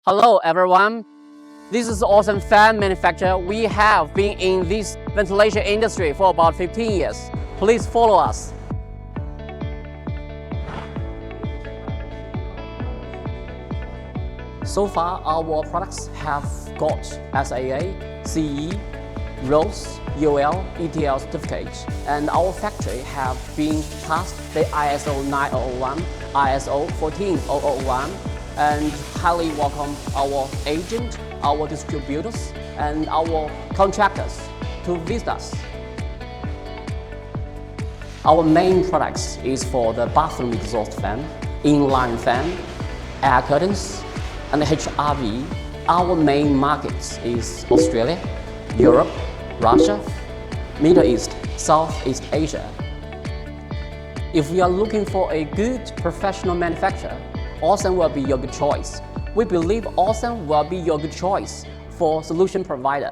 Hello everyone, this is AOSUN fan manufacturer. We have been in this ventilation industry for about 15 years. Please follow us. So far, our products have got SAA, CE, RoHS, UL, ETL certificates, and our factory have been passed the ISO 9001, ISO 14001, and highly welcome our agent, our distributors, and our contractors to visit us. Our main products is for the bathroom exhaust fan, inline fan, air curtains, and HRV. Our main markets is Australia, Europe, Russia, Middle East, Southeast Asia. If you are looking for a good professional manufacturer, AOSUN will be your good choice. We believe AOSUN will be your good choice for solution provider.